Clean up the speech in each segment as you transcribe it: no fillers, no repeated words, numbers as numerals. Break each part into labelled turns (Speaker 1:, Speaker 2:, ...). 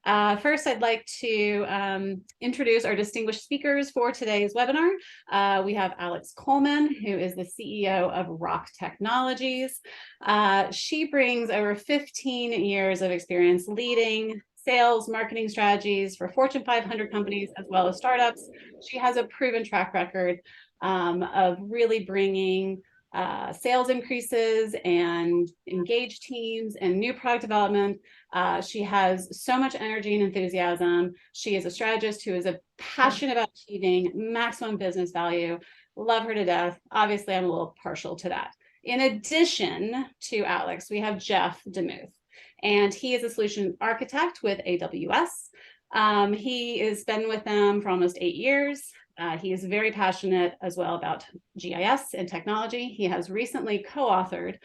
Speaker 1: First, I'd like to introduce our distinguished speakers for today's webinar. We have Alex Coleman, who is the CEO of Rock Technologies. She brings over 15 years of experience leading sales, marketing strategies for Fortune 500 companies, as well as startups. She has a proven track record of really bringing sales increases and engaged teams and new product development. She has so much energy and enthusiasm. She is a strategist who is passionate about achieving maximum business value. Love her to death. Obviously, I'm a little partial to that. In addition to Alex, we have Jeff DeMuth, and he is a solution architect with AWS. He has been with them for almost 8 years. He is very passionate as well about GIS and technology. He has recently co-authored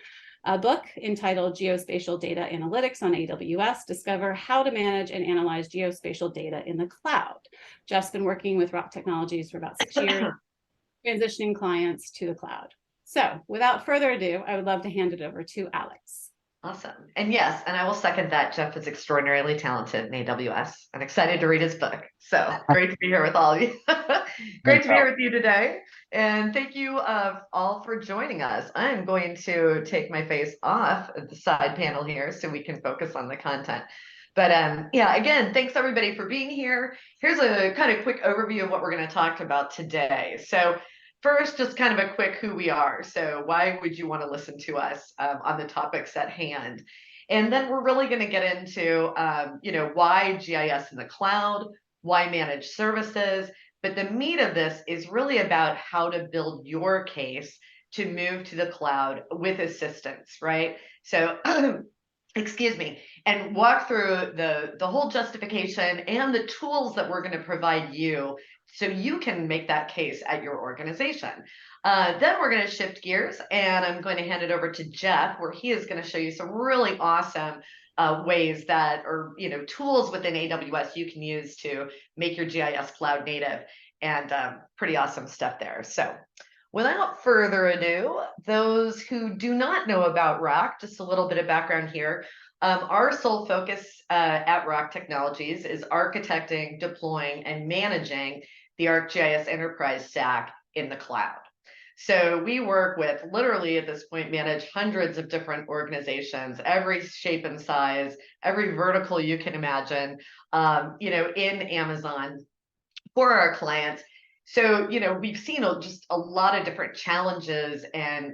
Speaker 1: a book entitled Geospatial Data Analytics on AWS, Discover How to Manage and Analyze Geospatial Data in the Cloud. Jeff's been working with Rock Technologies for about 6 years, transitioning clients to the cloud. So without further ado, I would love to hand it over to Alex.
Speaker 2: Awesome. And yes, and I will second that. Jeff is extraordinarily talented in AWS. I'm excited to read his book. So great to be here with all of you. Great to be here with you today. And thank you all for joining us. I'm going to take my face off of the side panel here so we can focus on the content. But yeah, again, thanks everybody for being here. Here's a kind of quick overview of what we're going to talk about today. So first, just kind of a quick who we are. So why would you want to listen to us on the topics at hand? And then we're really going to get into, why GIS in the cloud, why managed services. But the meat of this is really about how to build your case to move to the cloud with assistance, right? So excuse me, and walk through the whole justification and the tools that we're going to provide you so you can make that case at your organization. Then we're going to shift gears, and I'm going to hand it over to Jeff, where he is going to show you some really awesome ways that, or tools within AWS you can use to make your GIS cloud native, and pretty awesome stuff there. So without further ado, those who do not know about Rock, just a little bit of background here. Our sole focus at Rock Technologies is architecting, deploying, and managing the ArcGIS enterprise stack in the cloud. So we work with, literally at this point, manage hundreds of different organizations, every shape and size, every vertical you can imagine, in Amazon for our clients. So, we've seen just a lot of different challenges and,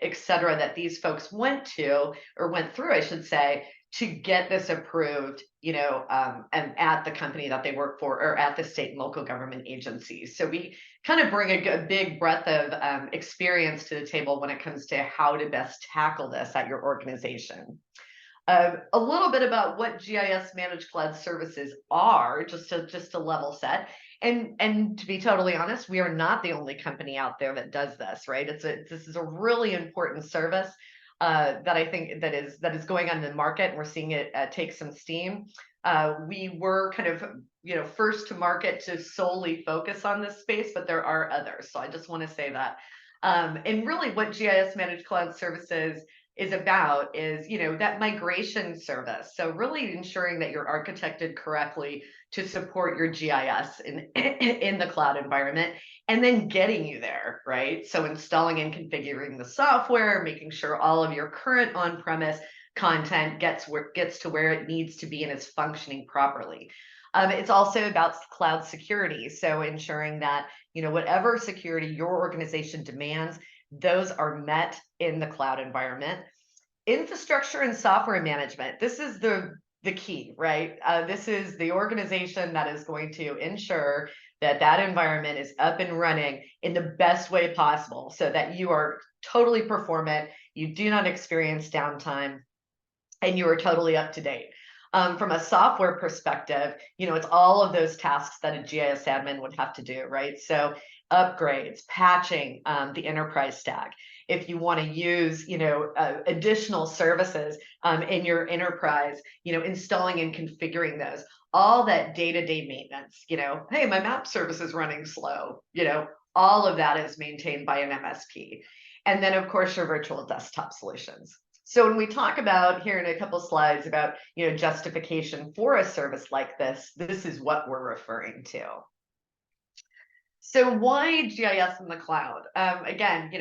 Speaker 2: et cetera, that these folks went through, I should say, to get this approved, and at the company that they work for, or at the state and local government agencies. So we kind of bring a big breadth of experience to the table when it comes to how to best tackle this at your organization. A little bit about what GIS managed cloud services are, just to level set. And to be totally honest, we are not the only company out there that does this, right? This is a really important service that I think that is going on in the market, and we're seeing it take some steam. We were kind of first to market to solely focus on this space, but there are others. So I just want to say that. And really, what GIS managed cloud services is about is that migration service. So really ensuring that you're architected correctly to support your GIS in the cloud environment, and then getting you there, right? So installing and configuring the software, making sure all of your current on-premise content gets to where it needs to be and is functioning properly. It's also about cloud security. So ensuring that whatever security your organization demands, those are met in the cloud environment. Infrastructure and software management. This is the key, right? This is the organization that is going to ensure that that environment is up and running in the best way possible so that you are totally performant, you do not experience downtime, and you are totally up to date. From a software perspective, it's all of those tasks that a GIS admin would have to do, right? So upgrades, patching the enterprise stack. If you want to use, additional services in your enterprise, installing and configuring those, all that day-to-day maintenance, hey, my map service is running slow, all of that is maintained by an MSP. And then, of course, your virtual desktop solutions. So when we talk about here in a couple slides about, justification for a service like this is what we're referring to. So why GIS in the cloud? Again,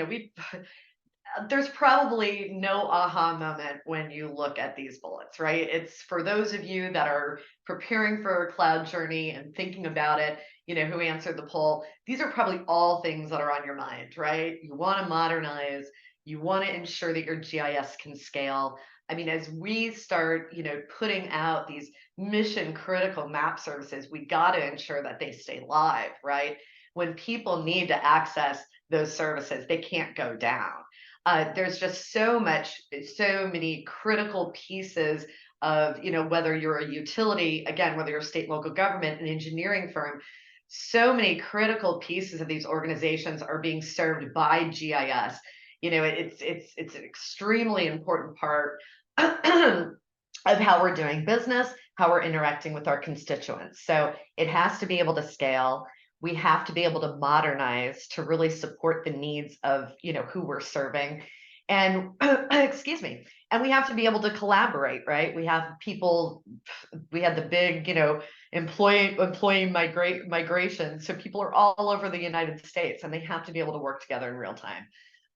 Speaker 2: there's probably no aha moment when you look at these bullets, right? It's for those of you that are preparing for a cloud journey and thinking about it, who answered the poll. These are probably all things that are on your mind, right? You want to modernize, you want to ensure that your GIS can scale. I mean, as we start, putting out these mission critical map services, we got to ensure that they stay live, right? When people need to access those services, they can't go down. There's just so many critical pieces of, whether you're a utility, again, whether you're a state and local government, an engineering firm, so many critical pieces of these organizations are being served by GIS. It's an extremely important part of how we're doing business, how we're interacting with our constituents. So it has to be able to scale. We have to be able to modernize to really support the needs of, who we're serving. And excuse me, and we have to be able to collaborate, right? We have people, we had the big, employee migration. So people are all over the United States and they have to be able to work together in real time.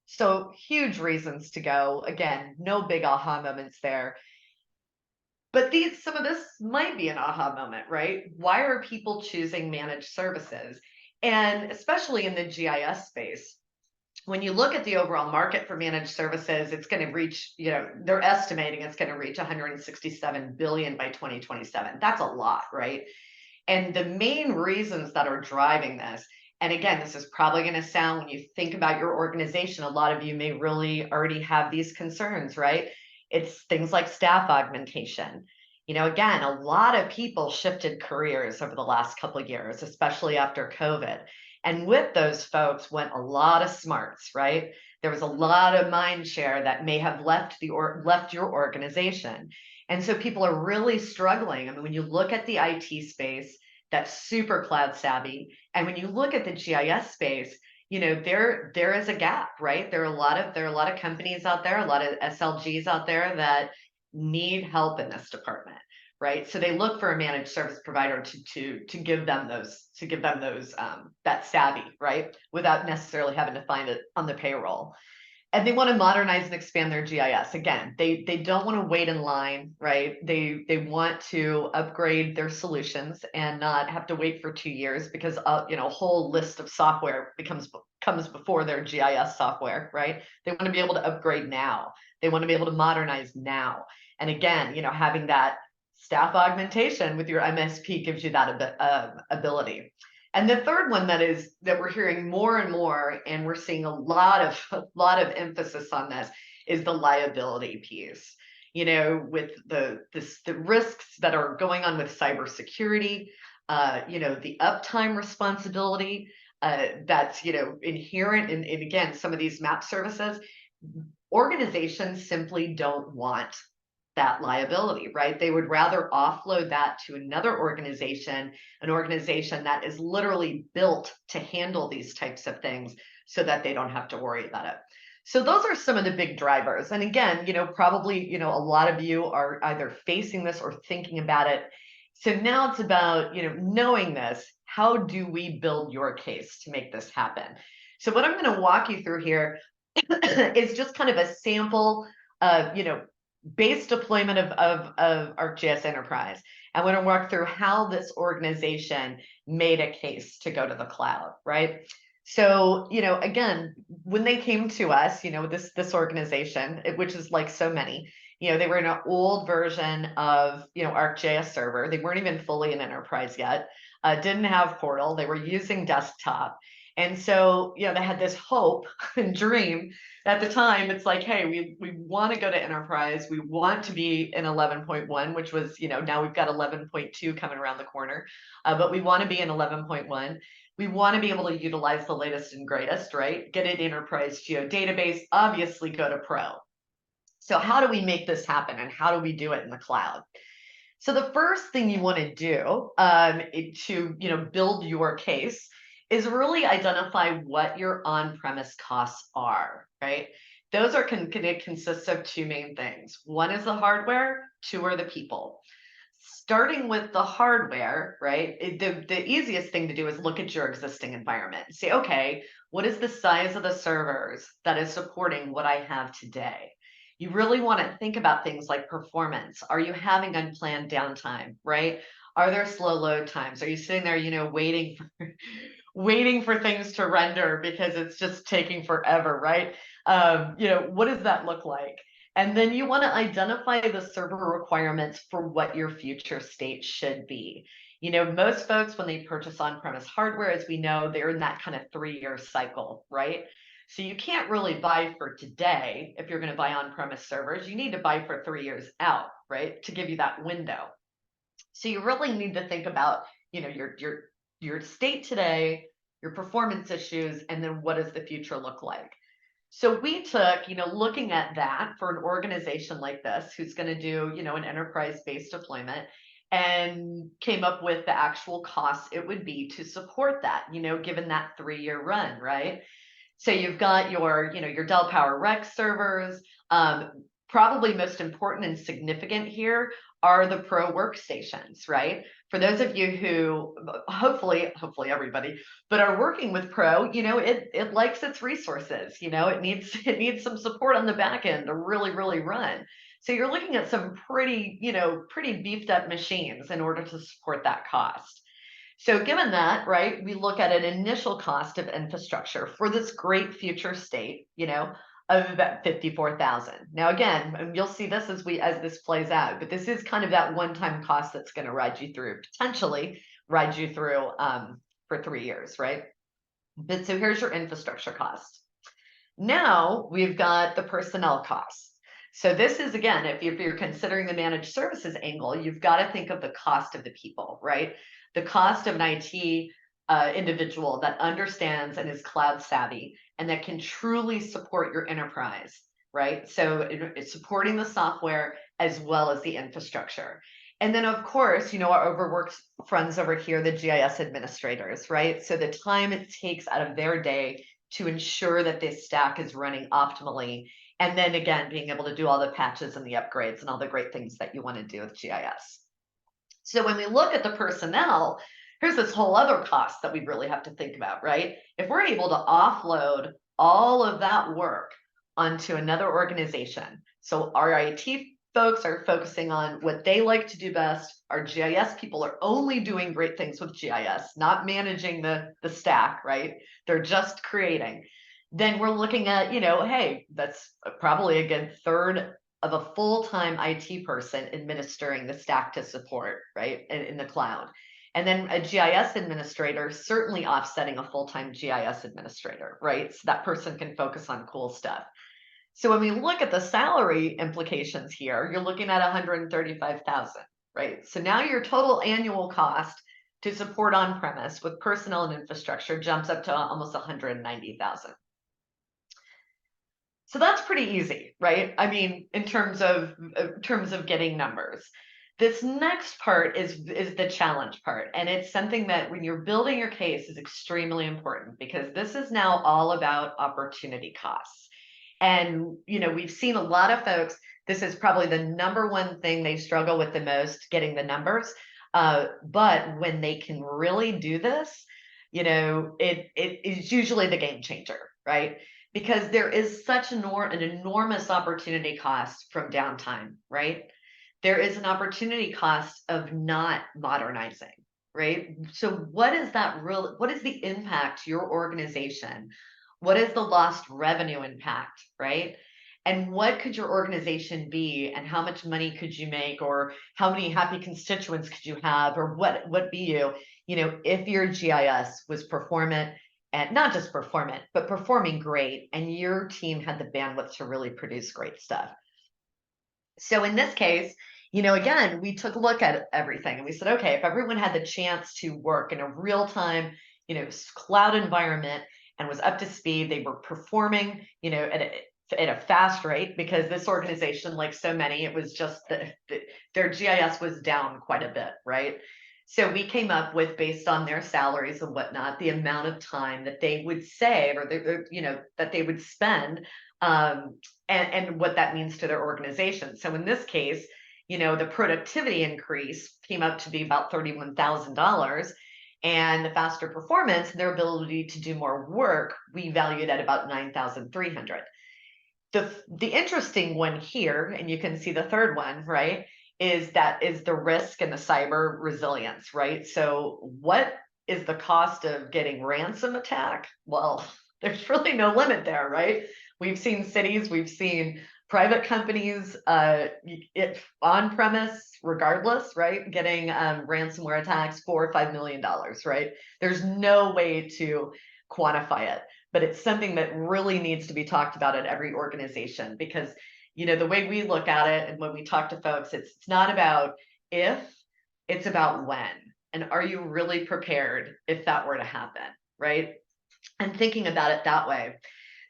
Speaker 2: So huge reasons to go. Again, no big aha moments there. But some of this might be an aha moment, right? Why are people choosing managed services? And especially in the GIS space, when you look at the overall market for managed services, it's going to reach, they're estimating it's going to reach 167 billion by 2027. That's a lot, right? And the main reasons that are driving this, and again, this is probably going to sound, when you think about your organization, a lot of you may really already have these concerns, right? It's things like staff augmentation. Again, a lot of people shifted careers over the last couple of years, especially after COVID. And with those folks went a lot of smarts, right? There was a lot of mind share that may have left your organization. And so people are really struggling. I mean, when you look at the IT space, that's super cloud savvy. And when you look at the GIS space, there is a gap, right? There are a lot of companies out there, a lot of SLGs out there that need help in this department, right? So they look for a managed service provider to give them those that savvy, right? Without necessarily having to find it on the payroll. And they want to modernize and expand their GIS. Again, they don't want to wait in line, right? They want to upgrade their solutions and not have to wait for 2 years because a whole list of software comes before their GIS software, right? They want to be able to upgrade now. They want to be able to modernize now. And again, having that staff augmentation with your MSP gives you that ability. And the third one that we're hearing more and more, and we're seeing a lot of emphasis on this, is the liability piece. With the risks that are going on with cybersecurity, the uptime responsibility that's inherent in again some of these map services. Organizations simply don't want that liability, right? They would rather offload that to another organization, an organization that is literally built to handle these types of things so that they don't have to worry about it. So those are some of the big drivers. And again, probably, a lot of you are either facing this or thinking about it. So now it's about, knowing this, how do we build your case to make this happen? So what I'm going to walk you through here is just kind of a sample of, base deployment of ArcGIS Enterprise. I want to walk through how this organization made a case to go to the cloud, right? So, again, when they came to us, this organization, which is like so many, they were in an old version of, ArcGIS server. They weren't even fully in enterprise yet, didn't have portal. They were using desktop. And so, they had this hope and dream at the time. It's like, hey, we want to go to enterprise. We want to be in 11.1, which was, now we've got 11.2 coming around the corner, but we want to be in 11.1. We want to be able to utilize the latest and greatest, right? Get an enterprise geodatabase, obviously go to pro. So how do we make this happen and how do we do it in the cloud? So the first thing you want to do to build your case is really identify what your on-premise costs are, right? those are it consists of two main things. One is the hardware, two are the people. Starting with the hardware, right? The easiest thing to do is look at your existing environment and say, okay, what is the size of the servers that is supporting what I have today? You really want to think about things like performance. Are you having unplanned downtime, right? Are there slow load times? Are you sitting there, waiting for waiting for things to render because it's just taking forever, right? What does that look like? And then you want to identify the server requirements for what your future state should be. Most folks, when they purchase on-premise hardware, as we know, they're in that kind of 3-year cycle, right? So you can't really buy for today. If you're going to buy on-premise servers, you need to buy for 3 years out, right? To give you that window. So you really need to think about, your state today, your performance issues, and then what does the future look like? So we took, looking at that for an organization like this, who's going to do, an enterprise-based deployment, and came up with the actual cost it would be to support that, given that 3-year run, right? So you've got your Dell Power Rec servers. Probably most important and significant here are the Pro workstations, right? For those of you who hopefully everybody, but are working with Pro, it likes its resources. It needs some support on the back end to really run. So you're looking at some pretty beefed up machines in order to support that cost. So given that, right, we look at an initial cost of infrastructure for this great future state, of about 54,000. Now, again, and you'll see this as this plays out, but this is kind of that one-time cost that's going to potentially ride you through for 3 years, right? But so here's your infrastructure cost. Now we've got the personnel costs. So this is, again, if you're considering the managed services angle, you've got to think of the cost of the people, right? The cost of an IT individual that understands and is cloud savvy and that can truly support your enterprise, right? So it's supporting the software as well as the infrastructure. And then, of course, our overworked friends over here, the GIS administrators, right? So the time it takes out of their day to ensure that this stack is running optimally. And then again, being able to do all the patches and the upgrades and all the great things that you want to do with GIS. So when we look at the personnel, here's this whole other cost that we really have to think about, right? If we're able to offload all of that work onto another organization, so our IT folks are focusing on what they like to do best. Our GIS people are only doing great things with GIS, not managing the stack, right? They're just creating. Then we're looking at, hey, that's probably a good third of a full-time IT person administering the stack to support, right, in the cloud. And then a GIS administrator certainly offsetting a full-time GIS administrator, right? So that person can focus on cool stuff. So when we look at the salary implications here, you're looking at 135,000, right? So now your total annual cost to support on-premise with personnel and infrastructure jumps up to almost 190,000. So that's pretty easy, right? I mean, in terms of getting numbers. This next part is the challenge part. And it's something that when you're building your case is extremely important because this is now all about opportunity costs. And, we've seen a lot of folks, this is probably the number one thing they struggle with the most, getting the numbers. But when they can really do this, it is usually the game changer, right? Because there is such an enormous opportunity cost from downtime, right? There is an opportunity cost of not modernizing, right? So what is the impact to your organization? What is the lost revenue impact, right? And what could your organization be and how much money could you make or how many happy constituents could you have or what be you, if your GIS was performant and not just performant, but performing great and your team had the bandwidth to really produce great stuff. So in this case, again, we took a look at everything and we said, okay, if everyone had the chance to work in a real-time, cloud environment and was up to speed, they were performing, at a fast rate because this organization, like so many, it was just their GIS was down quite a bit, right? So we came up with, based on their salaries and whatnot, the amount of time that they would save or that they would spend and what that means to their organization. So in this case, the productivity increase came up to be about $31,000, and the faster performance, their ability to do more work, we valued at about 9,300. The interesting one here, and you can see the third one, right, is the risk and the cyber resilience, right? So what is the cost of getting ransom attack? Well, there's really no limit there, right? We've seen cities, we've seen private companies, on premise, regardless, right, getting ransomware attacks, $4 or $5 million, right? There's no way to quantify it, but it's something that really needs to be talked about at every organization, because the way we look at it and when we talk to folks, it's not about if, it's about when. And are you really prepared if that were to happen, right? And thinking about it that way.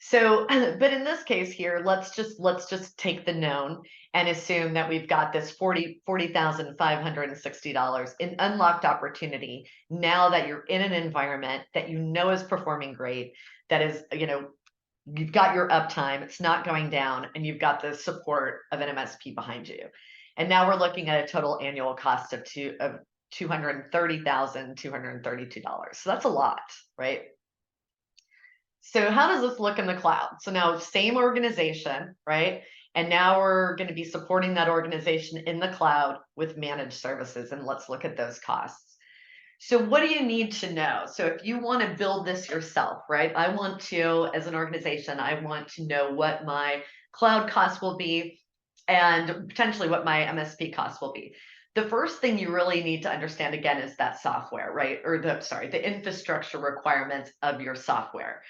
Speaker 2: So, but in this case here, let's just take the known and assume that we've got this $40,560 in unlocked opportunity. Now that you're in an environment that is performing great, that is, you've got your uptime, it's not going down, and you've got the support of an MSP behind you. And now we're looking at a total annual cost of $230,232. So that's a lot, right? So how does this look in the cloud? So now same organization, right? And now we're going to be supporting that organization in the cloud with managed services. And let's look at those costs. So what do you need to know? So if you want to build this yourself, right? I want to, as an organization, I want to know what my cloud costs will be and potentially what my MSP costs will be. The first thing you really need to understand, again, is that software, right? Or the infrastructure requirements of your software.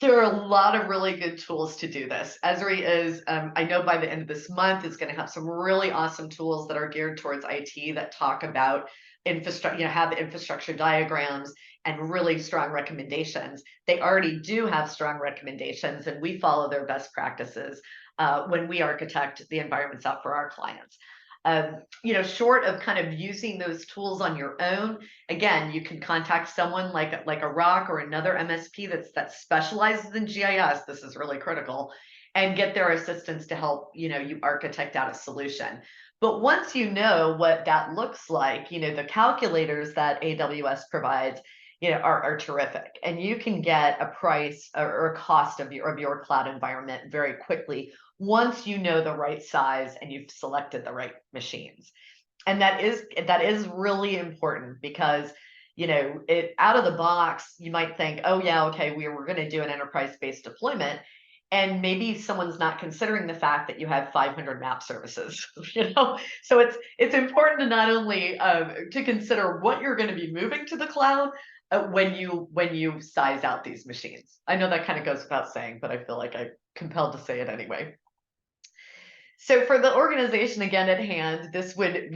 Speaker 2: There are a lot of really good tools to do this. Esri is, I know by the end of this month, is going to have some really awesome tools that are geared towards IT that talk about infrastructure, have the infrastructure diagrams and really strong recommendations. They already do have strong recommendations, and we follow their best practices when we architect the environments out for our clients. Short of kind of using those tools on your own, again, you can contact someone like a ROC or another MSP that specializes in GIS. This is really critical, and get their assistance to help you architect out a solution. But once you know what that looks like, the calculators that AWS provides, are terrific, and you can get a price or a cost of your cloud environment very quickly once you know the right size and you've selected the right machines. And that is really important, because it out of the box, you might think, oh yeah, okay, we're going to do an enterprise-based deployment, and maybe someone's not considering the fact that you have 500 map services. So it's important to not only to consider what you're going to be moving to the cloud when you size out these machines. I know that kind of goes without saying, but I feel like I'm compelled to say it anyway. So for the organization, again, at hand, this would,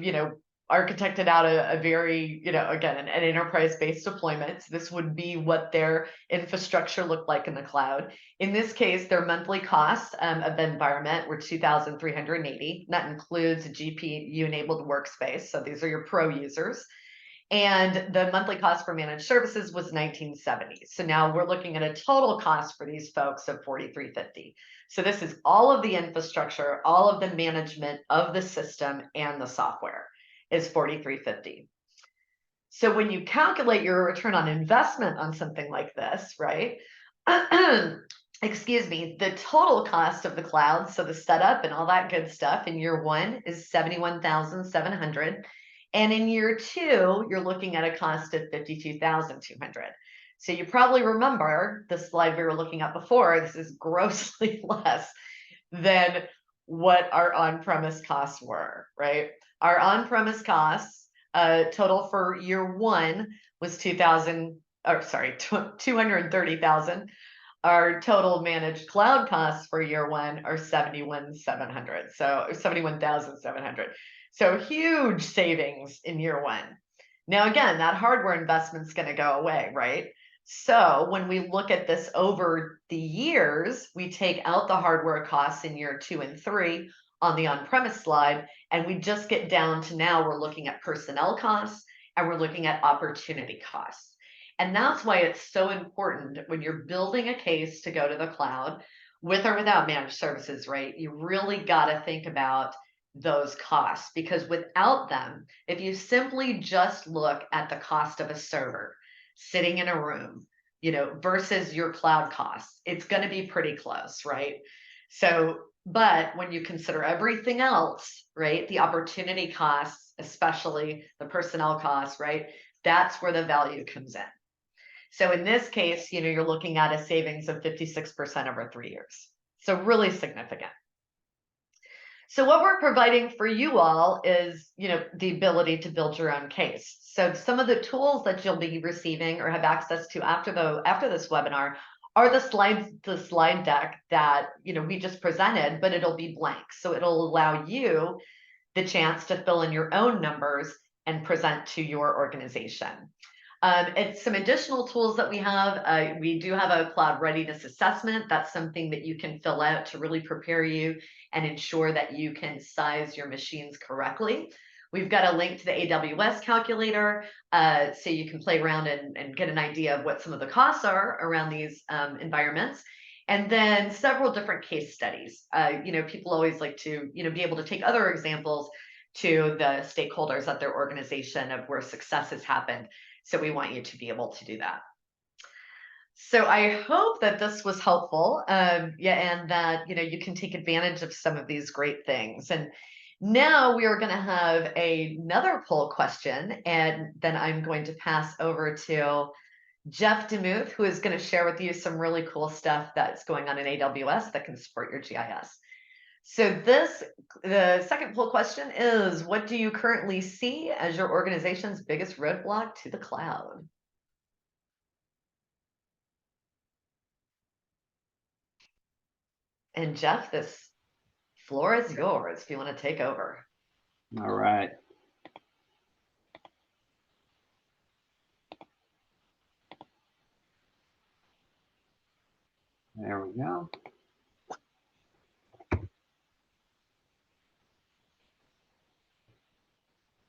Speaker 2: architected out a very, again, an enterprise-based deployment. This would be what their infrastructure looked like in the cloud. In this case, their monthly cost of the environment were $2,380. That includes a GPU-enabled workspace. So these are your pro users. And the monthly cost for managed services was $1,970. So now we're looking at a total cost for these folks of $4,350. So this is all of the infrastructure, all of the management of the system and the software is $4,350. So when you calculate your return on investment on something like this, right? Excuse me, the total cost of the cloud, so the setup and all that good stuff in year one is $71,700. And in year two, you're looking at a cost of $52,200. So you probably remember the slide we were looking at before. This is grossly less than what our on-premise costs were, right? Our on-premise costs total for year one was $230,000. Our total managed cloud costs for year one are $71,700. So $71,700. So huge savings in year one. Now, again, that hardware investment's going to go away, right? So when we look at this over the years, we take out the hardware costs in year 2 and 3 on the on-premise slide, and we just get down to now we're looking at personnel costs and we're looking at opportunity costs. And that's why it's so important when you're building a case to go to the cloud. with or without managed services, right? You really got to think about those costs, because without them, if you simply just look at the cost of a server sitting in a room, versus your cloud costs, it's going to be pretty close, right? So, but when you consider everything else, right, the opportunity costs, especially the personnel costs, right, that's where the value comes in. So in this case, you're looking at a savings of 56% over 3 years. So really significant. So what we're providing for you all is, the ability to build your own case. So some of the tools that you'll be receiving or have access to after this webinar are the slide deck that, we just presented, but it'll be blank. So it'll allow you the chance to fill in your own numbers and present to your organization. It's some additional tools that we have. We do have a cloud readiness assessment. That's something that you can fill out to really prepare you and ensure that you can size your machines correctly. We've got a link to the AWS calculator, so you can play around and get an idea of what some of the costs are around these environments. And then several different case studies. People always like to, be able to take other examples to the stakeholders at their organization of where success has happened. So we want you to be able to do that. So I hope that this was helpful. And that, you can take advantage of some of these great things. And now we are going to have another poll question, and then I'm going to pass over to Jeff Demuth, who is going to share with you some really cool stuff that's going on in AWS that can support your GIS. So the second poll question is, what do you currently see as your organization's biggest roadblock to the cloud? And Jeff, this floor is yours if you want to take over.
Speaker 3: All right. There we go.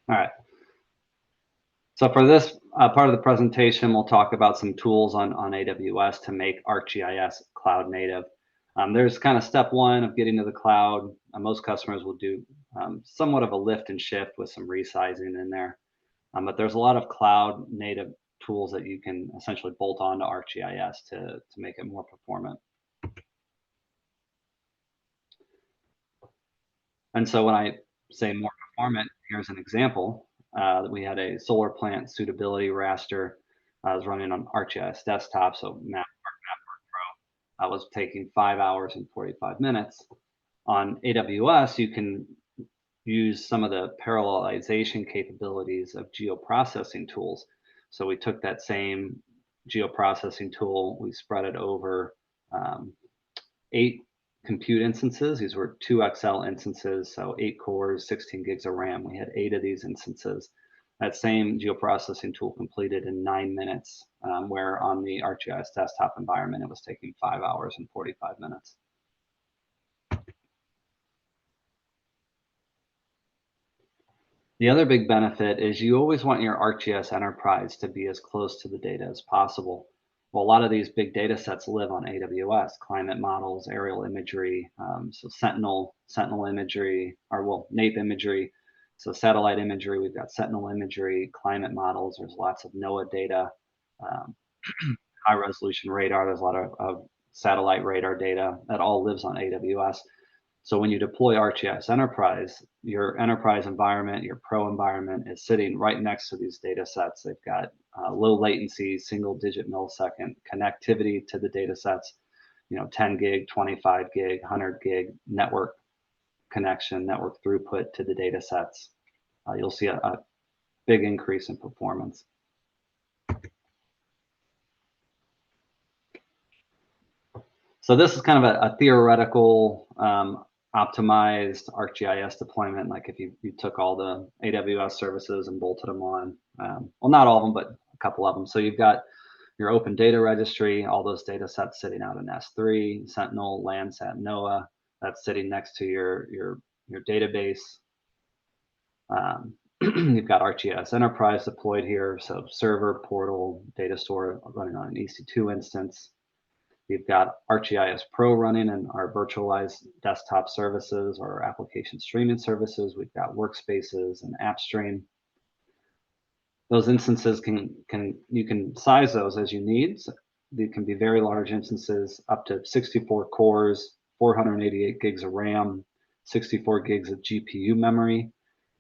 Speaker 3: All right. So for this part of the presentation, we'll talk about some tools on AWS to make ArcGIS cloud native. There's kind of step one of getting to the cloud. Most customers will do somewhat of a lift and shift with some resizing in there. But there's a lot of cloud native tools that you can essentially bolt on to ArcGIS to make it more performant. And so when I say more performant, here's an example. We had a solar plant suitability raster. I was running on ArcGIS desktop, so MapWork Pro. I was taking 5 hours and 45 minutes. On AWS, you can use some of the parallelization capabilities of geoprocessing tools. So we took that same geoprocessing tool, we spread it over 8 compute instances. These were 2XL instances, so 8 cores, 16 gigs of RAM. We had 8 of these instances. That same geoprocessing tool completed in 9 minutes, where on the ArcGIS desktop environment, it was taking 5 hours and 45 minutes. The other big benefit is you always want your ArcGIS enterprise to be as close to the data as possible. Well, a lot of these big data sets live on AWS, climate models, aerial imagery, so Sentinel imagery, or well, NAPE imagery. So satellite imagery, we've got Sentinel imagery, climate models, there's lots of NOAA data, high resolution radar, there's a lot of satellite radar data that all lives on AWS. So when you deploy ArcGIS Enterprise, your enterprise environment, your pro environment is sitting right next to these data sets. They've got low latency, single digit millisecond connectivity to the data sets, 10 gig, 25 gig, 100 gig network connection, network throughput to the data sets. You'll see a big increase in performance. So this is kind of a theoretical optimized ArcGIS deployment, like if you took all the AWS services and bolted them on, well, not all of them, but a couple of them. So you've got your open data registry, all those data sets sitting out in S3, Sentinel, Landsat, NOAA, that's sitting next to your database. You've got ArcGIS Enterprise deployed here, so server, portal, data store running on an EC2 instance. We've got ArcGIS Pro running in our virtualized desktop services or application streaming services. We've got workspaces and AppStream. Those instances you can size those as you need. So they can be very large instances, up to 64 cores, 488 gigs of RAM, 64 gigs of GPU memory,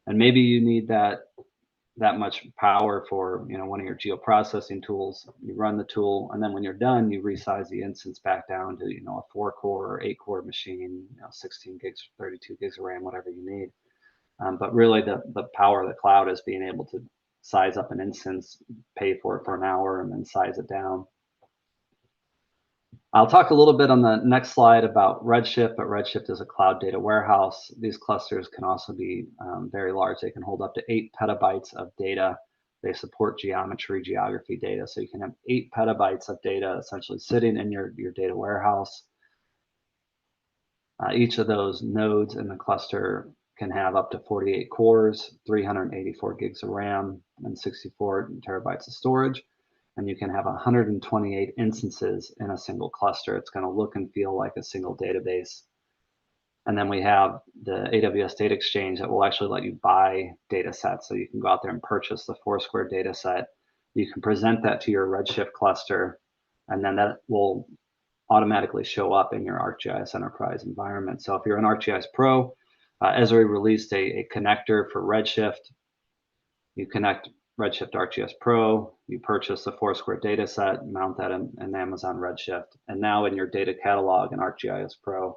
Speaker 3: and maybe you need that much power for one of your geoprocessing tools. You run the tool, and then when you're done, you resize the instance back down to a 4-core or 8-core machine, 16 gigs, 32 gigs of RAM, whatever you need. But really, the power of the cloud is being able to size up an instance, pay for it for an hour, and then size it down. I'll talk a little bit on the next slide about Redshift, but Redshift is a cloud data warehouse. These clusters can also be very large. They can hold up to 8 petabytes of data. They support geometry, geography data. So you can have 8 petabytes of data essentially sitting in your data warehouse. Each of those nodes in the cluster can have up to 48 cores, 384 gigs of RAM, and 64 terabytes of storage. And you can have 128 instances in a single cluster. It's going to look and feel like a single database. And then we have the AWS Data Exchange that will actually let you buy data sets. So you can go out there and purchase the Foursquare data set. You can present that to your Redshift cluster, and then that will automatically show up in your ArcGIS Enterprise environment. So if you're an ArcGIS Pro, Esri released a connector for Redshift. You connect Redshift ArcGIS Pro, you purchase the Foursquare data set, mount that in Amazon Redshift, and now in your data catalog in ArcGIS Pro,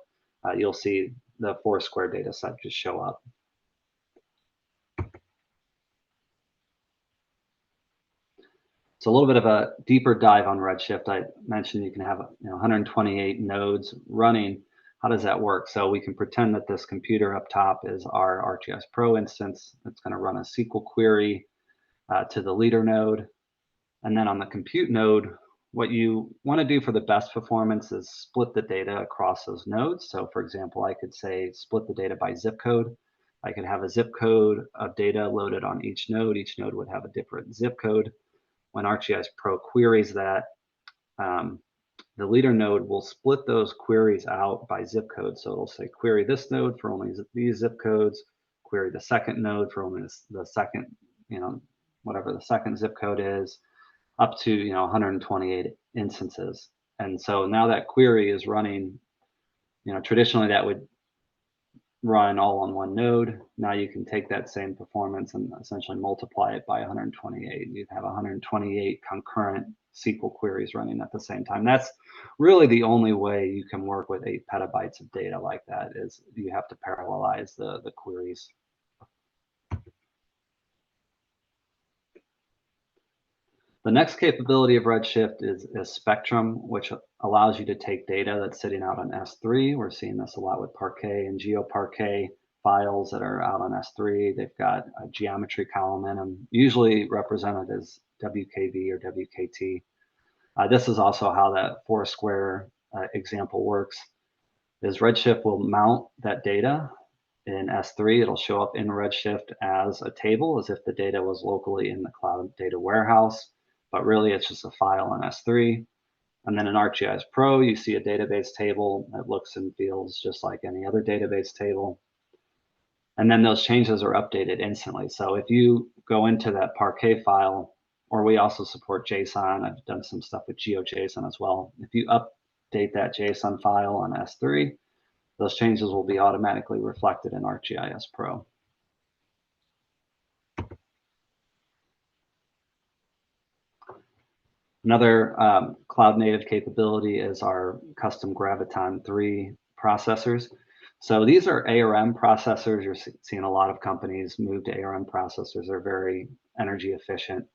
Speaker 3: you'll see the Foursquare data set just show up. So a little bit of a deeper dive on Redshift. I mentioned you can have 128 nodes running. How does that work? So we can pretend that this computer up top is our ArcGIS Pro instance. It's going to run a SQL query to the leader node. And then on the compute node, what you want to do for the best performance is split the data across those nodes. So for example, I could say split the data by zip code. I could have a zip code of data loaded on each node. Each node would have a different zip code. When ArcGIS Pro queries that, the leader node will split those queries out by zip code. So it'll say query this node for only these zip codes, query the second node for only the second, whatever the second zip code is, up to 128 instances. And so now that query is running, traditionally that would run all on one node. Now you can take that same performance and essentially multiply it by 128. You'd have 128 concurrent SQL queries running at the same time. That's really the only way you can work with 8 petabytes of data like that, is you have to parallelize the queries. The next capability of Redshift is Spectrum, which allows you to take data that's sitting out on S3. We're seeing this a lot with Parquet and GeoParquet files that are out on S3. They've got a geometry column in them, usually represented as WKV or WKT. This is also how that Foursquare example works, is Redshift will mount that data in S3. It'll show up in Redshift as a table, as if the data was locally in the cloud data warehouse, but really it's just a file in S3. And then in ArcGIS Pro, you see a database table that looks and feels just like any other database table. And then those changes are updated instantly. So if you go into that Parquet file, or we also support JSON, I've done some stuff with GeoJSON as well. If you update that JSON file on S3, those changes will be automatically reflected in ArcGIS Pro. Another cloud native capability is our custom Graviton 3 processors. So these are ARM processors. You're seeing a lot of companies move to ARM processors. They're very energy efficient.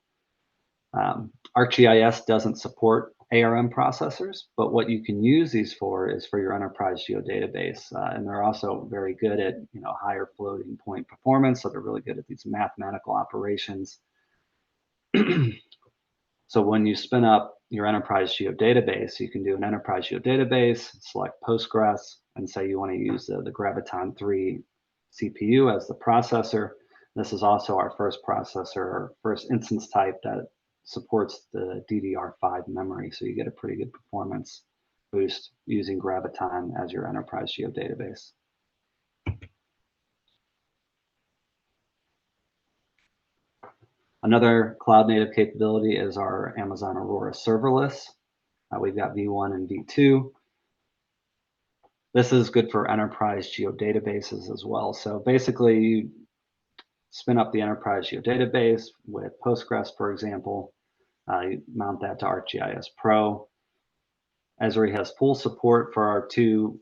Speaker 3: ArcGIS doesn't support ARM processors, but what you can use these for is for your enterprise geodatabase. And they're also very good at higher floating point performance. So they're really good at these mathematical operations. So when you spin up your enterprise geodatabase, you can do an enterprise geodatabase, select Postgres, and say you want to use the Graviton 3 CPU as the processor. This is also our first processor, our first instance type that supports the DDR5 memory, so you get a pretty good performance boost using Graviton as your enterprise geodatabase. Another cloud native capability is our Amazon Aurora serverless. We've got V1 and V2. This is good for enterprise geodatabases as well. So basically, you spin up the enterprise geodatabase with Postgres, for example. You mount that to ArcGIS Pro. Esri has full support for our two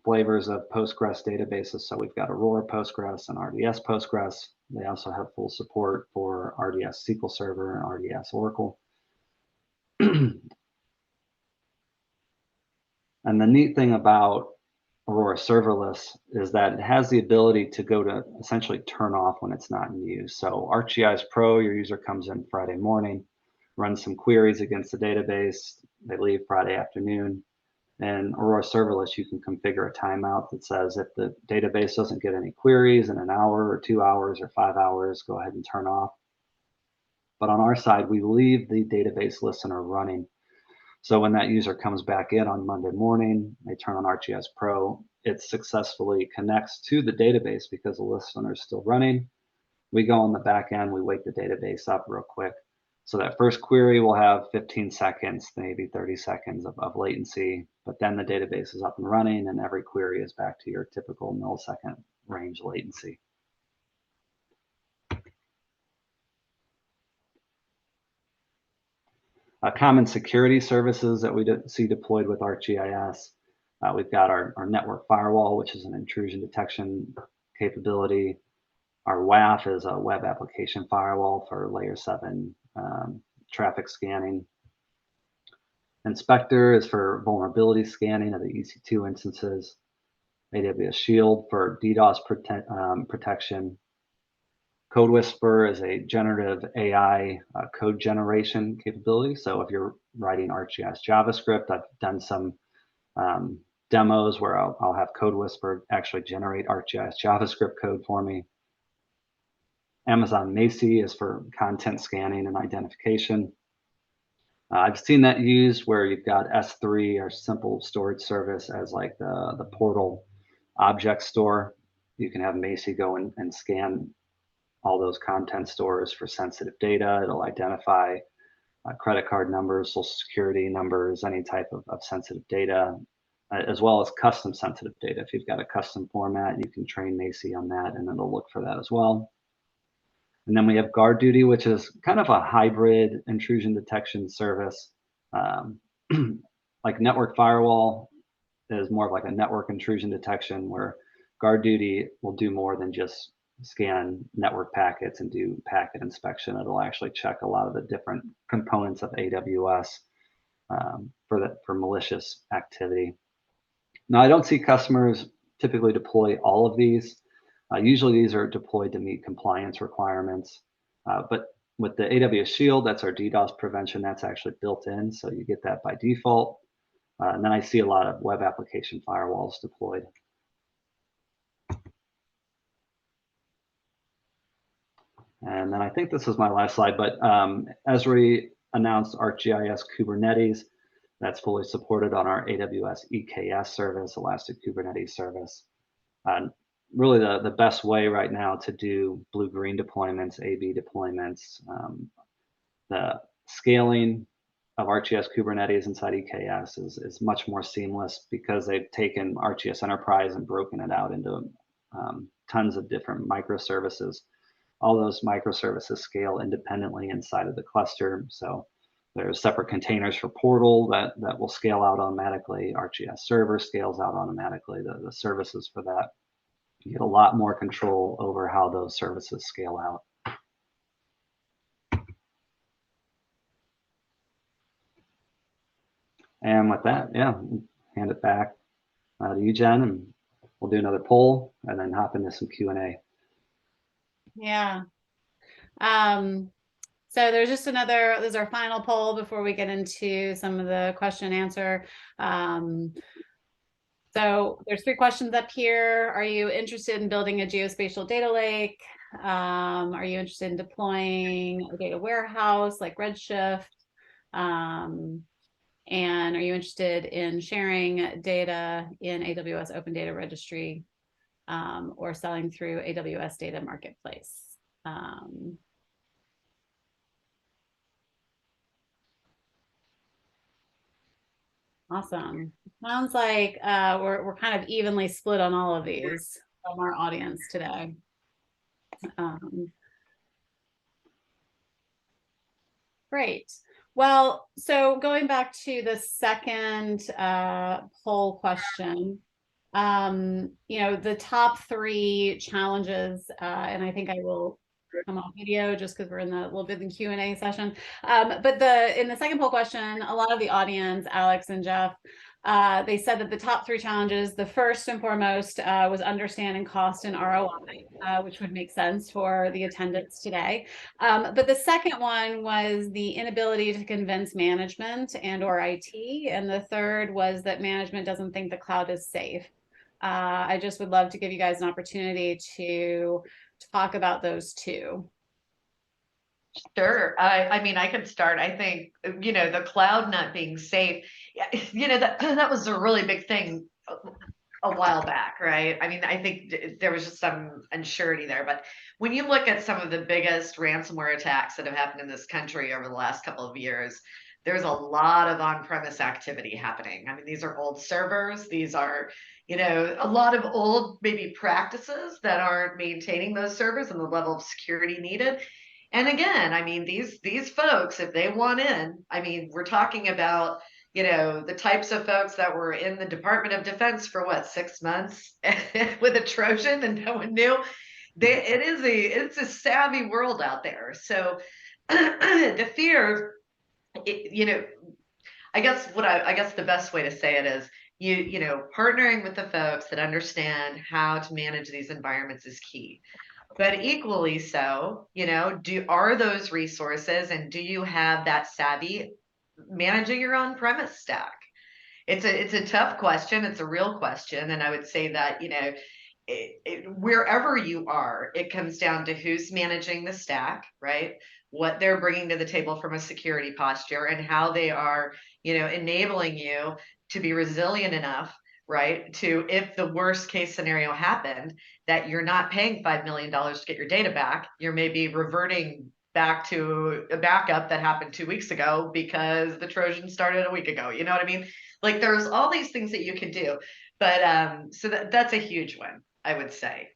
Speaker 3: flavors of Postgres databases. So we've got Aurora Postgres and RDS Postgres. They also have full support for RDS SQL Server and RDS Oracle. And the neat thing about Aurora Serverless is that it has the ability to go to essentially turn off when it's not in use. So ArcGIS Pro, your user comes in Friday morning, runs some queries against the database. They leave Friday afternoon. And Aurora Serverless, you can configure a timeout that says if the database doesn't get any queries in an hour or 2 hours or 5 hours, go ahead and turn off. But on our side, we leave the database listener running. So when that user comes back in on Monday morning, they turn on ArcGIS Pro, it successfully connects to the database because the listener is still running. We go on the back end, we wake the database up real quick. So that first query will have 15 seconds, maybe 30 seconds of latency, but then the database is up and running and every query is back to your typical millisecond range latency. Common security services that we see deployed with ArcGIS. We've got our network firewall, which is an intrusion detection capability. Our WAF is a web application firewall for layer 7 traffic scanning. Inspector is for vulnerability scanning of the EC2 instances. AWS Shield for DDoS protection. Code Whisperer is a generative AI code generation capability. So if you're writing ArcGIS JavaScript, I've done some demos where I'll have Code Whisperer actually generate ArcGIS JavaScript code for me. Amazon Macy is for content scanning and identification. I've seen that used where you've got S3 or simple storage service as like the portal object store. You can have Macy go and scan all those content stores for sensitive data. It'll identify credit card numbers, social security numbers, any type of sensitive data, as well as custom sensitive data. If you've got a custom format, you can train Macy on that and it'll look for that as well. And then we have Guard Duty, which is kind of a hybrid intrusion detection service. Like Network Firewall is more of like a network intrusion detection, where Guard Duty will do more than just scan network packets and do packet inspection. It'll actually check a lot of the different components of AWS for malicious activity. Now, I don't see customers typically deploy all of these. Usually these are deployed to meet compliance requirements, but with the AWS Shield, that's our DDoS prevention, that's actually built in, so you get that by default. And then I see a lot of web application firewalls deployed. And then I think this is my last slide, but Esri announced ArcGIS Kubernetes. That's fully supported on our AWS EKS service, Elastic Kubernetes service. Really the best way right now to do blue-green deployments, A/B deployments, the scaling of ArcGIS Kubernetes inside EKS is much more seamless because they've taken ArcGIS Enterprise and broken it out into tons of different microservices. All those microservices scale independently inside of the cluster. So there's separate containers for Portal that will scale out automatically. ArcGIS Server scales out automatically, the services for that. You get a lot more control over how those services scale out. And with that, yeah, hand it back to you, Jen, and we'll do another poll and then hop into some Q&A.
Speaker 1: Yeah. So there's our final poll before we get into some of the question and answer. So there's 3 questions up here. Are you interested in building a geospatial data lake? Are you interested in deploying a data warehouse like Redshift? And are you interested in sharing data in AWS Open Data Registry or selling through AWS Data Marketplace? Awesome. Sounds like we're kind of evenly split on all of these from our audience today. Great. Well, so going back to the second poll question, you know, the top 3 challenges, and I think I will come off video just because we're in the little bit of the Q&A session. But in the second poll question, a lot of the audience, Alex and Jeff, they said that the top 3 challenges, the first and foremost was understanding cost and ROI, which would make sense for the attendance today. But the second one was the inability to convince management and or IT. And the third was that management doesn't think the cloud is safe. I just would love to give you guys an opportunity to talk about those 2.
Speaker 2: Sure. I mean, I could start. I think, you know, the cloud not being safe, you know, that was a really big thing a while back, right? I mean, I think there was just some uncertainty there. But when you look at some of the biggest ransomware attacks that have happened in this country over the last couple of years, there's a lot of on-premise activity happening. I mean, these are old servers. These are, you know, a lot of old maybe practices that aren't maintaining those servers and the level of security needed. And again, I mean, these folks, if they want in, I mean, we're talking about, you know, the types of folks that were in the Department of Defense for what, 6 months with a Trojan and no one knew. It's a savvy world out there. So the fear, you know, I guess the best way to say it is you know, partnering with the folks that understand how to manage these environments is key. But equally so, you know, are those resources and do you have that savvy managing your on-premise stack? It's a tough question. It's a real question, and I would say that, you know, wherever you are, it comes down to who's managing the stack, right? What they're bringing to the table from a security posture, and how they are, you know, enabling you to be resilient enough, right? To, if the worst case scenario happened, that you're not paying $5 million to get your data back, you're maybe reverting back to a backup that happened 2 weeks ago because the Trojan started a week ago. You know what I mean? Like, there's all these things that you can do. But so that's a huge one, I would say.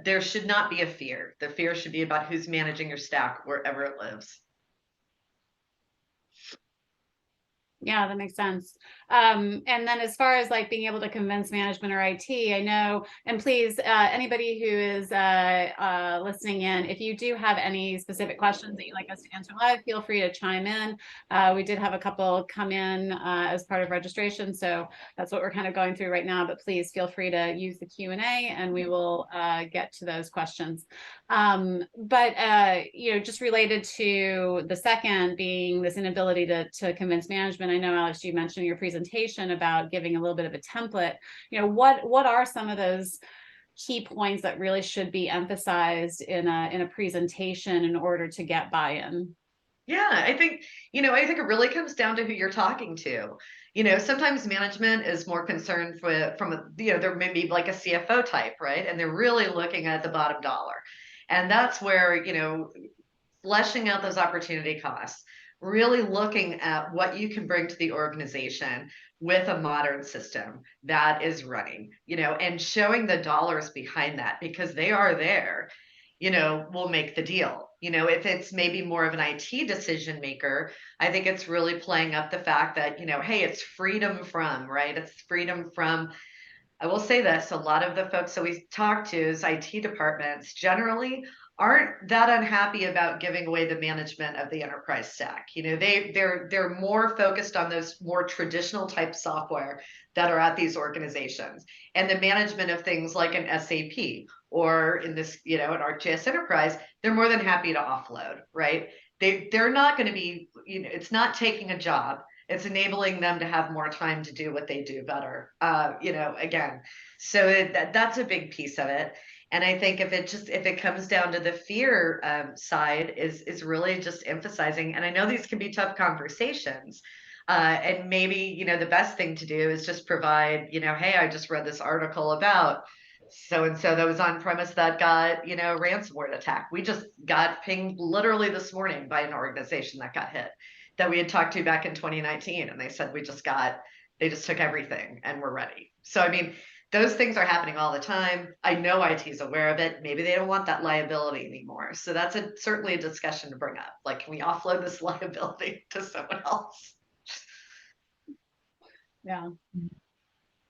Speaker 2: There should not be a fear. The fear should be about who's managing your stack wherever it lives.
Speaker 1: Yeah, that makes sense. And then as far as like being able to convince management or IT, I know, and please, anybody who is listening in, if you do have any specific questions that you'd like us to answer live, feel free to chime in. We did have a couple come in as part of registration, so that's what we're kind of going through right now, but please feel free to use the Q&A and we will get to those questions. But you know, just related to the second being this inability to convince management. I know, Alex, you mentioned in your presentation about giving a little bit of a template. You know, what are some of those key points that really should be emphasized in a presentation in order to get buy-in?
Speaker 2: Yeah, I think, you know, I think it really comes down to who you're talking to. You know, sometimes management is more concerned from a, you know, there may be like a CFO type, right? And they're really looking at the bottom dollar. And that's where, you know, fleshing out those opportunity costs, really looking at what you can bring to the organization with a modern system that is running, you know, and showing the dollars behind that, because they are there, you know, will make the deal. You know, if it's maybe more of an IT decision maker, I think it's really playing up the fact that, you know, hey, it's freedom from, right? It's freedom from, I will say this, a lot of the folks that we talk to as IT departments generally aren't that unhappy about giving away the management of the enterprise stack. You know, they're more focused on those more traditional type software that are at these organizations, and the management of things like an SAP or in this, you know, an ArcGIS Enterprise, they're more than happy to offload, right? They're not going to be, you know, it's not taking a job. It's enabling them to have more time to do what they do better. You know, again, so that's a big piece of it. And I think if it comes down to the fear side, is really just emphasizing. And I know these can be tough conversations, And maybe, the best thing to do is just provide, hey, I just read this article about so and so that was on premise that got, ransomware attack. We just got pinged literally this morning by an organization that got hit that we had talked to back in 2019. And they said, they just took everything and we're ready. So, I mean, those things are happening all the time. I know IT is aware of it. Maybe they don't want that liability anymore. So that's certainly a discussion to bring up. Like, can we offload this liability to someone else?
Speaker 1: Yeah.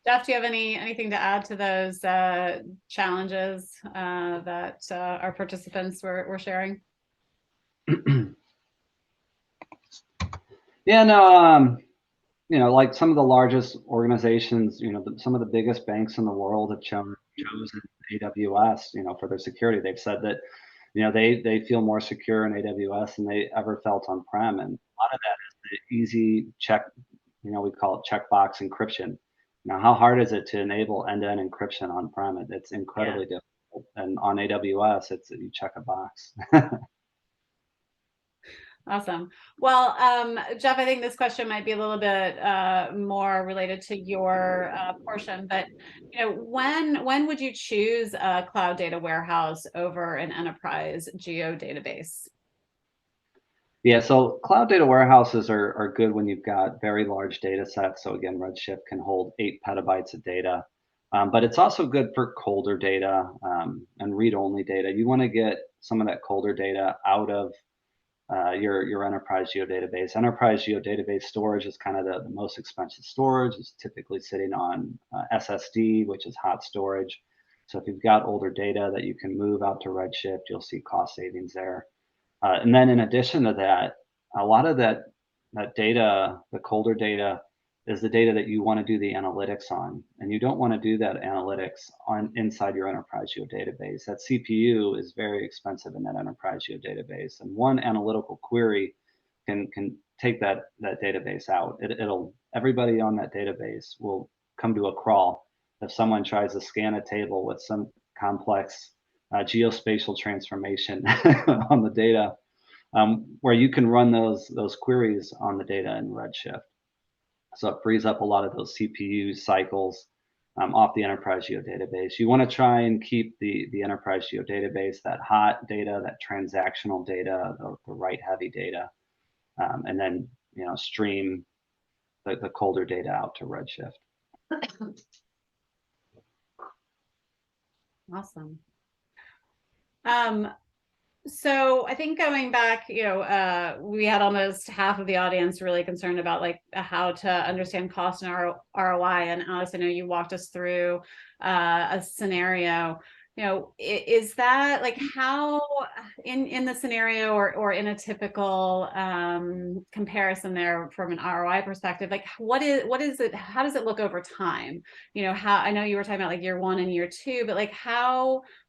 Speaker 1: Jeff, do you have anything to add to those challenges that our participants were sharing?
Speaker 3: Yeah, no, like some of the largest organizations, some of the biggest banks in the world have chosen AWS, for their security. They've said that, they feel more secure in AWS than they ever felt on-prem. And a lot of that is the easy check, we call it checkbox encryption. Now, how hard is it to enable end-to-end encryption on-prem? It's incredibly difficult. And on AWS, you check a box.
Speaker 1: Awesome. Well, Jeff, I think this question might be a little bit more related to your portion, but when would you choose a cloud data warehouse over an enterprise geodatabase?
Speaker 3: Yeah, so cloud data warehouses are good when you've got very large data sets. So again, Redshift can hold 8 petabytes of data, but it's also good for colder data and read-only data. You want to get some of that colder data out of your enterprise geodatabase. Enterprise geodatabase storage is kind of the most expensive storage. It's typically sitting on SSD, which is hot storage. So if you've got older data that you can move out to Redshift, you'll see cost savings there. And then in addition to that, a lot of that data, the colder data, is the data that you want to do the analytics on. And you don't want to do that analytics inside your enterprise geodatabase. That CPU is very expensive in that enterprise geodatabase. And one analytical query can take that database out. Everybody on that database will come to a crawl if someone tries to scan a table with some complex geospatial transformation on the data, where you can run those queries on the data in Redshift. So it frees up a lot of those CPU cycles off the enterprise geodatabase. You want to try and keep the enterprise geodatabase, that hot data, that transactional data, the write heavy data, and then stream the colder data out to Redshift.
Speaker 1: Awesome. So I think going back, we had almost half of the audience really concerned about like how to understand cost and ROI. And Alice, I know you walked us through a scenario. Is that like how in the scenario or in a typical comparison there from an ROI perspective, like what is it? How does it look over time? How I know you were talking about like year 1 and year 2, but like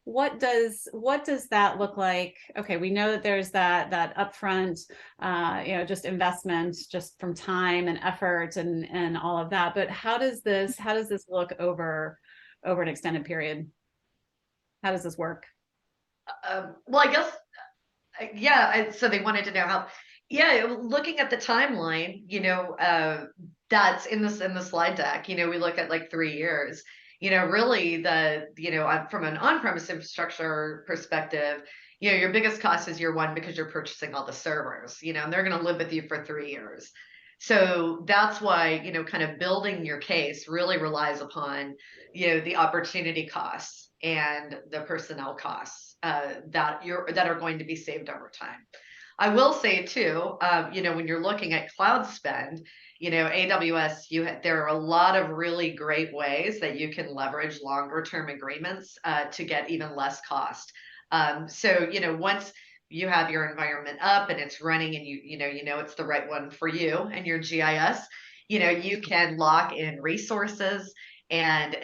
Speaker 1: what does that look like? Okay, we know that there's that upfront, just investment, just from time and effort and all of that. But how does this look over an extended period? How does this work?
Speaker 2: Well, I guess, yeah. So they wanted to know how. Yeah, looking at the timeline, that's in the slide deck. We look at like 3 years. Really from an on-premise infrastructure perspective, your biggest cost is year 1 because you're purchasing all the servers, and they're going to live with you for 3 years. So that's why, kind of building your case really relies upon, the opportunity costs and the personnel costs that are going to be saved over time. I will say too, when you're looking at cloud spend, AWS, there are a lot of really great ways that you can leverage longer term agreements to get even less cost. So, once you have your environment up and it's running and you know it's the right one for you and your GIS, you can lock in resources and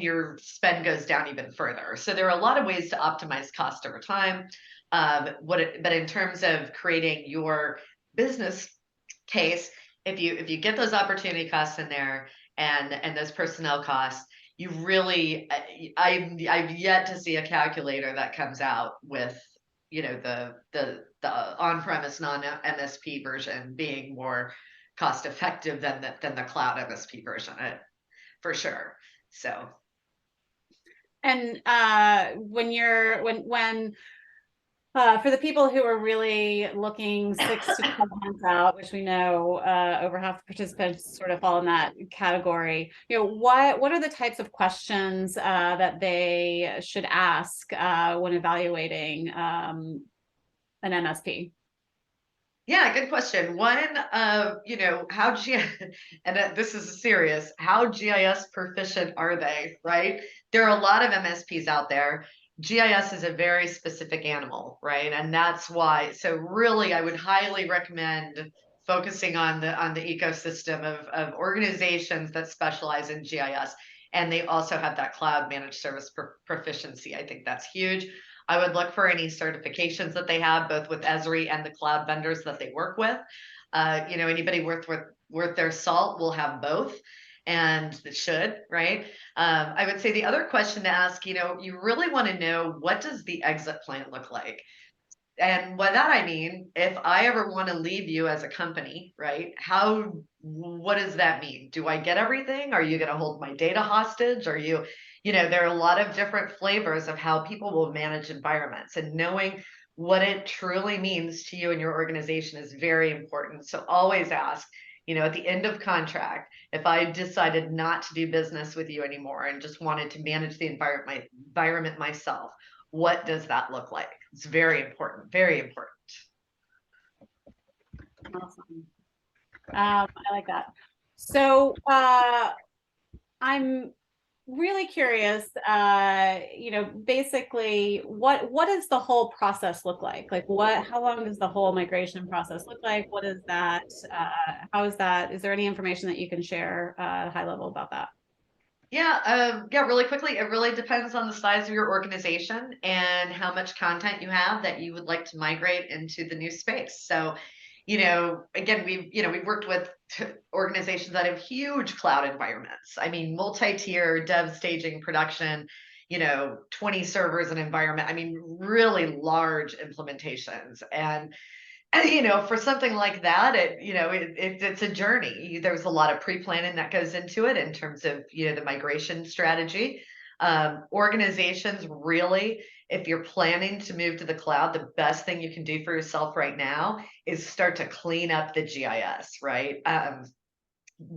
Speaker 2: your spend goes down even further. So there are a lot of ways to optimize cost over time. But in terms of creating your business case, if you get those opportunity costs in there and those personnel costs, you really, I've yet to see a calculator that comes out with the on-premise non-MSP version being more cost effective than the cloud MSP version, for sure. So.
Speaker 1: And for the people who are really looking 6 to 12 months out, which we know over half the participants sort of fall in that category, what are the types of questions that they should ask when evaluating an MSP?
Speaker 2: Yeah, good question. One, how and this is serious, how GIS proficient are they, right? There are a lot of MSPs out there. GIS is a very specific animal, right? And that's why, so really I would highly recommend focusing on the ecosystem of organizations that specialize in GIS. And they also have that cloud managed service proficiency. I think that's huge. I would look for any certifications that they have, both with Esri and the cloud vendors that they work with. Anybody worth their salt will have both, and it should, right? I would say the other question to ask, you really want to know, what does the exit plan look like? And by that I mean, if I ever want to leave you as a company, right? What does that mean? Do I get everything? Are you going to hold my data hostage? Are you, there are a lot of different flavors of how people will manage environments, and knowing what it truly means to you and your organization is very important. So always ask, at the end of contract, if I decided not to do business with you anymore and just wanted to manage the environment myself, what does that look like? It's very important, very important.
Speaker 1: Awesome. I like that. So I'm really curious, basically what does the whole process look like? How long does the whole migration process look like? What is that? How is that? Is there any information that you can share high level about that?
Speaker 2: Yeah, really quickly, it really depends on the size of your organization and how much content you have that you would like to migrate into the new space. So, again, we've worked with organizations that have huge cloud environments. I mean, multi-tier, dev, staging, production, 20 servers and environment. I mean, really large implementations. And for something like that, it's a journey. There's a lot of pre-planning that goes into it in terms of, the migration strategy. Organizations really, if you're planning to move to the cloud, the best thing you can do for yourself right now is start to clean up the GIS, right?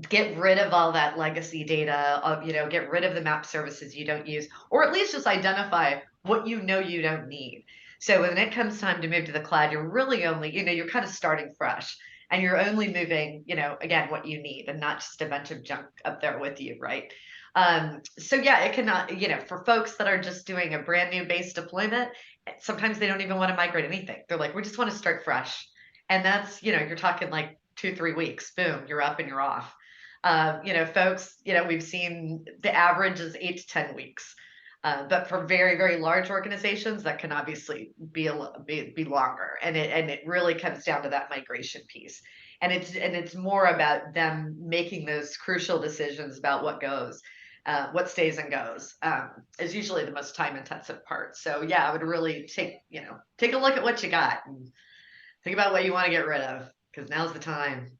Speaker 2: Get rid of all that legacy data, get rid of the map services you don't use, or at least just identify what you don't need. So when it comes time to move to the cloud, you're really only, you're kind of starting fresh, and you're only moving, again, what you need, and not just a bunch of junk up there with you, right? So yeah, it cannot, for folks that are just doing a brand new base deployment, sometimes they don't even want to migrate anything. They're like, we just want to start fresh. And that's, you're talking like 2-3 weeks, boom, you're up and you're off. Folks, we've seen the average is 8 to 10 weeks. But for very, very large organizations, that can obviously be longer, and it really comes down to that migration piece, and it's more about them making those crucial decisions about what goes, what stays and goes, is usually the most time intensive part. So yeah, I would really take a look at what you got and think about what you want to get rid of, because now's the time.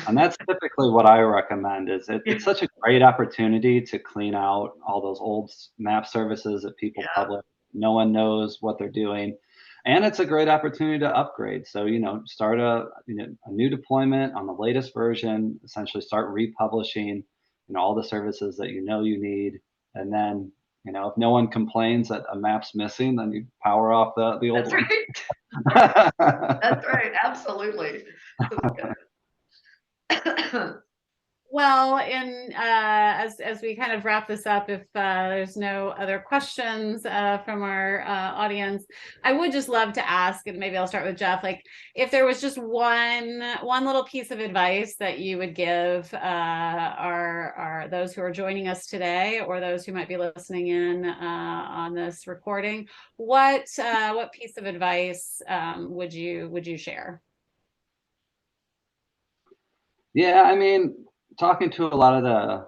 Speaker 3: And that's typically what I recommend. It's such a great opportunity to clean out all those old map services that people publish. No one knows what they're doing. And it's a great opportunity to upgrade. So, start a new deployment on the latest version, essentially start republishing, all the services that you need. And then, if no one complains that a map's missing, then you power off the old one.
Speaker 2: Right. That's right. Absolutely.
Speaker 1: Well, and as we kind of wrap this up, if there's no other questions from our audience, I would just love to ask, and maybe I'll start with Jeff, like if there was just one little piece of advice that you would give our those who are joining us today, or those who might be listening in on this recording, what piece of advice would you share?
Speaker 3: Yeah, I mean, talking to a lot of the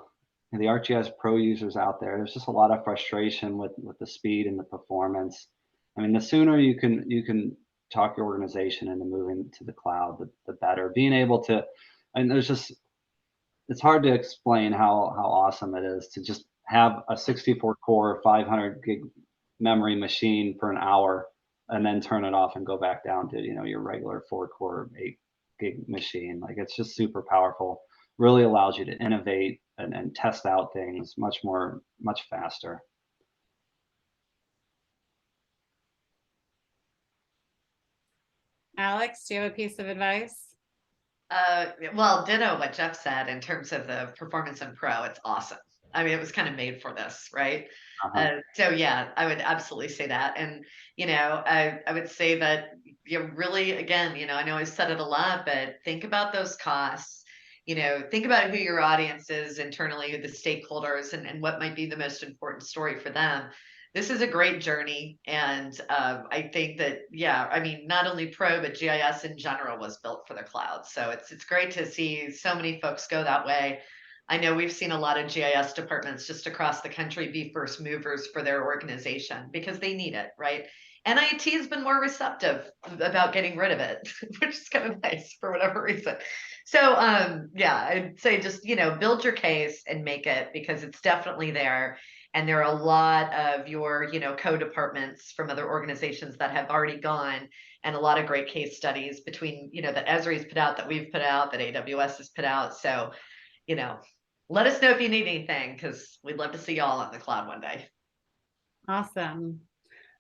Speaker 3: ArcGIS Pro users out there, there's just a lot of frustration with the speed and the performance. I mean, the sooner you can talk your organization into moving to the cloud, the better. Being able to and it's hard to explain how awesome it is to just have a 64 core 500 gig memory machine for an hour and then turn it off and go back down to your regular 4 core 8 gig machine. Like, it's just super powerful, really allows you to innovate and test out things much faster.
Speaker 1: Alex, do you have a piece of advice?
Speaker 2: Well, ditto what Jeff said in terms of the performance in Pro. It's awesome. I mean, it was kind of made for this, right? So yeah, I would absolutely say that. And, I would say that you really, again, I know I said it a lot, but think about those costs. Think about who your audience is internally, who the stakeholders, and what might be the most important story for them. This is a great journey. And I think that, yeah, I mean, not only Pro, but GIS in general was built for the cloud. So it's great to see so many folks go that way. I know we've seen a lot of GIS departments just across the country be first movers for their organization because they need it, right? NIT has been more receptive about getting rid of it, which is kind of nice for whatever reason. So yeah, I'd say just, build your case and make it, because it's definitely there. And there are a lot of your, co-departments from other organizations that have already gone, and a lot of great case studies between, that Esri's put out, that we've put out, that AWS has put out. So, let us know if you need anything, because we'd love to see y'all on the cloud one day.
Speaker 1: Awesome.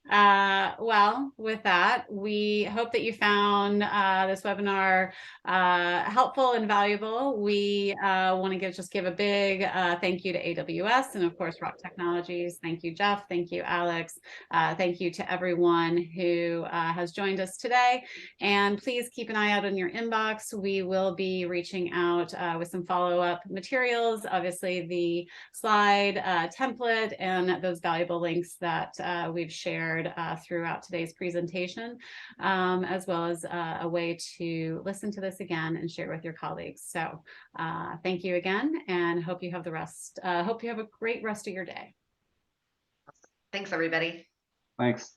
Speaker 1: Well, with that, we hope that you found this webinar helpful and valuable. We want to give a big thank you to AWS and, of course, Rock Technologies. Thank you, Jeff. Thank you, Alex. Thank you to everyone who has joined us today. And please keep an eye out on your inbox. We will be reaching out with some follow-up materials, obviously the slide template and those valuable links that we've shared throughout today's presentation, as well as a way to listen to this again and share with your colleagues. So thank you again, and hope you have a great rest of your day.
Speaker 2: Thanks, everybody.
Speaker 3: Thanks.